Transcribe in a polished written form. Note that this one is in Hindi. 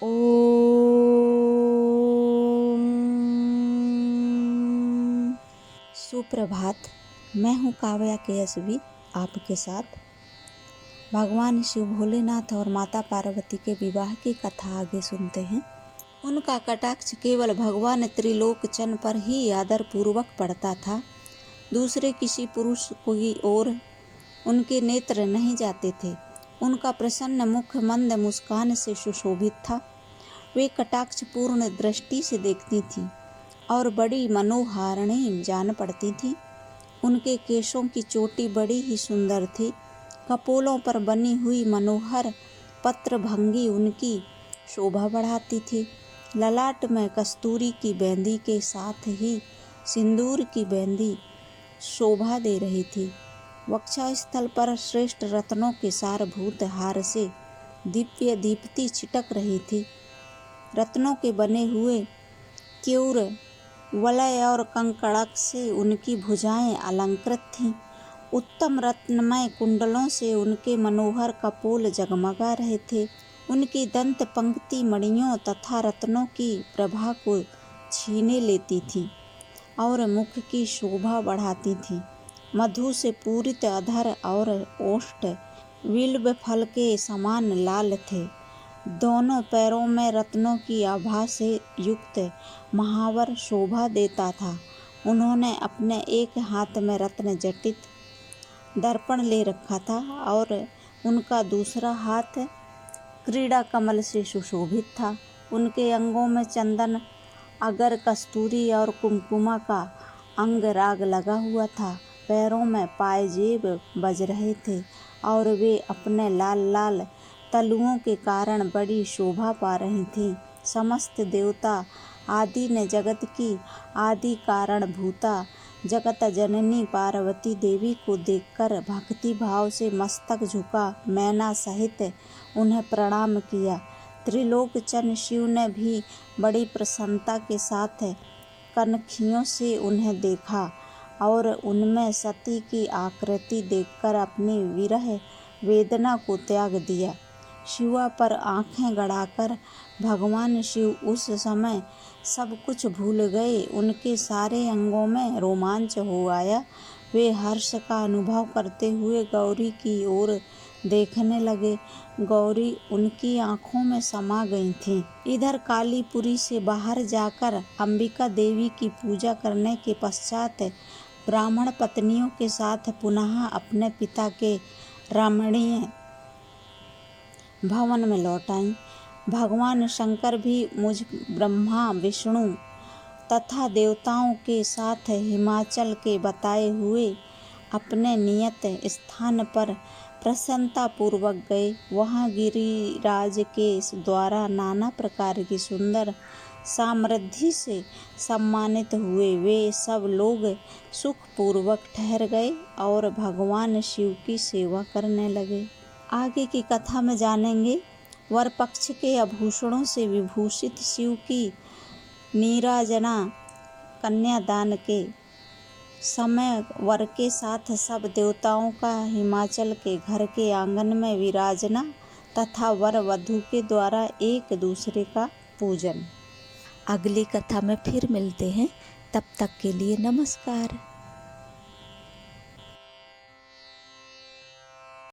ओम सुप्रभात। मैं हूँ काव्या केएसवी आपके साथ। भगवान शिव भोलेनाथ और माता पार्वती के विवाह की कथा आगे सुनते हैं। उनका कटाक्ष केवल भगवान त्रिलोकचन पर ही आदर पूर्वक पड़ता था। दूसरे किसी पुरुष की ओर उनके नेत्र नहीं जाते थे। उनका प्रसन्न मुख मंद मुस्कान से सुशोभित था। वे कटाक्ष पूर्ण दृष्टि से देखती थीं और बड़ी मनोहारिणी जान पड़ती थीं। उनके केशों की चोटी बड़ी ही सुंदर थी। कपोलों पर बनी हुई मनोहर पत्रभंगी उनकी शोभा बढ़ाती थी। ललाट में कस्तूरी की बेंदी के साथ ही सिंदूर की बेंदी शोभा दे रही थी। वक्षस्थल पर श्रेष्ठ रत्नों के सारभूत हार से दिव्य दीप्ति छिटक रही थी। रत्नों के बने हुए क्यूर वलय और कंकड़क से उनकी भुजाएं अलंकृत थीं। उत्तम रत्नमय कुंडलों से उनके मनोहर कपोल जगमगा रहे थे। उनकी दंत पंक्ति मणियों तथा रत्नों की प्रभा को छीने लेती थी और मुख की शोभा बढ़ाती थी। मधु से पूरित अधर और ओष्ठ बिल्व फल के समान लाल थे। दोनों पैरों में रत्नों की आभा से युक्त महावर शोभा देता था। उन्होंने अपने एक हाथ में रत्न जटित दर्पण ले रखा था और उनका दूसरा हाथ क्रीड़ा कमल से सुशोभित था। उनके अंगों में चंदन, अगर, कस्तूरी और कुमकुमा का अंगराग लगा हुआ था। पैरों में पायजेब बज रहे थे और वे अपने लाल लाल तलुओं के कारण बड़ी शोभा पा रही थीं। समस्त देवता आदि ने जगत की आदि कारण भूता जगत जननी पार्वती देवी को देखकर भक्ति भाव से मस्तक झुका मैना सहित उन्हें प्रणाम किया। त्रिलोकचन शिव ने भी बड़ी प्रसन्नता के साथ कनखियों से उन्हें देखा और उनमें सती की आकृति देखकर अपनी विरह वेदना को त्याग दिया। शिवा पर आंखें गड़ाकर भगवान शिव उस समय सब कुछ भूल गए। उनके सारे अंगों में रोमांच हो आया। वे हर्ष का अनुभव करते हुए गौरी की ओर देखने लगे। गौरी उनकी आंखों में समा गई थीं। इधर कालीपुरी से बाहर जाकर अंबिका देवी की पूजा करने के पश्चात ब्राह्मण पत्नियों के साथ पुनः अपने पिता के रमणीय भवन में लौट आईं। भगवान शंकर भी मुझ ब्रह्मा विष्णु तथा देवताओं के साथ हिमाचल के बताए हुए अपने नियत स्थान पर प्रसन्नता पूर्वक गए। वहाँ गिरिराज के द्वारा नाना प्रकार की सुंदर समृद्धि से सम्मानित हुए। वे सब लोग सुखपूर्वक ठहर गए और भगवान शिव की सेवा करने लगे। आगे की कथा में जानेंगे वर पक्ष के आभूषणों से विभूषित शिव की नीराजना कन्यादान के समय वर के साथ सब देवताओं का हिमाचल के घर के आंगन में विराजना तथा वर वधू के द्वारा एक दूसरे का पूजन। अगली कथा में फिर मिलते हैं। तब तक के लिए नमस्कार।